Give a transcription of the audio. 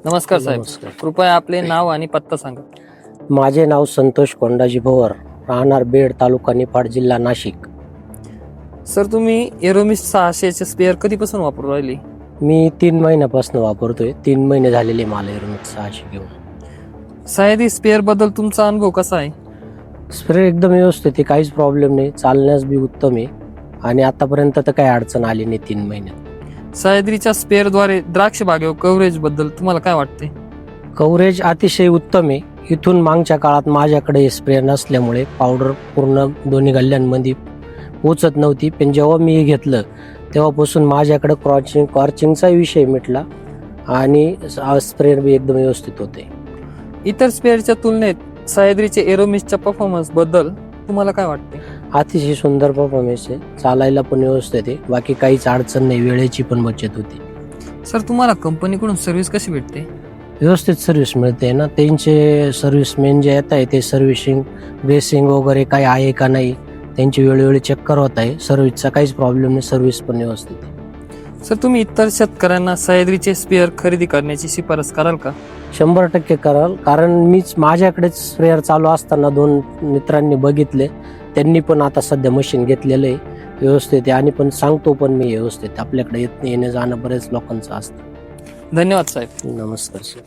नमस्कार साहेब. नमस्कार. कृपया आपले नाव आणि पत्ता सांगा. माझे नाव संतोष कोंडाजी भोवर, राहणार बेड, तालुका निफाड, जिल्हा नाशिक. सर, तुम्ही एरोमिस 600चे स्पेअर कधीपासून वापरू राहिले? मी 3 महिन्यापासून वापरतोय. 3 महिने झालेले मला एरोमिक्स 600 घेऊन. सह्याद्री स्पेअर बद्दल तुमचा अनुभव कसा आहे? स्प्रे एकदम व्यवस्थित आहे, काहीच प्रॉब्लेम नाही, चालण्यास बी उत्तम आहे आणि आतापर्यंत तर काही अडचण आली नाही 3 महिन्यात. सह्याद्रीच्या स्पेअरद्वारे द्राक्ष बागेवर कव्हरेज बद्दल तुम्हाला काय वाटते? कव्हरेज अतिशय उत्तम आहे. इथून मागच्या काळात माझ्याकडे स्प्रे नसल्यामुळे पावडर पूर्ण दोन्ही गल्ल्यांमध्ये पोचत नव्हती, पण जेव्हा मी हे घेतलं तेव्हापासून माझ्याकडे कॉर्चिंगचा विषय मिटला आणि स्प्रे बी एकदम व्यवस्थित होते. इतर स्पेअरच्या तुलनेत सह्याद्रीचे एरोमिसच्या परफॉर्मन्स बद्दल तुम्हाला काय वाटते? अतिशय सुंदर परफॉर्मन्स आहे, चालायला पण व्यवस्थित आहे, बाकी काहीच अडचण नाही, वेळेची पण बचत होती. सर, तुम्हाला कंपनीकडून सर्व्हिस कशी भेटते? व्यवस्थित सर्व्हिस मिळते ना. त्यांचे सर्व्हिसमेन जे येत आहे ते सर्व्हिसिंग बेसिंग वगैरे काही आहे का नाही त्यांची वेळोवेळी चेक करत आहे. सर्व्हिसचा काहीच प्रॉब्लेम नाही, सर्व्हिस पण व्यवस्थित आहे. सर, तुम्ही इतर शेतकऱ्यांना सह्याद्रीचे स्पेअर खरेदी करण्याची शिफारस कराल का? 100% कराल, कारण मीच माझ्याकडेच स्प्रेअर चालू असताना 2 मित्रांनी बघितले, त्यांनी पण आता सध्या मशीन घेतलेलं आहे, व्यवस्थित आहे आणि पण सांगतो पण मी व्यवस्थित. आपल्याकडे येणं जाणं बरेच लोकांचं असतं. धन्यवाद साहेब. नमस्कार सर.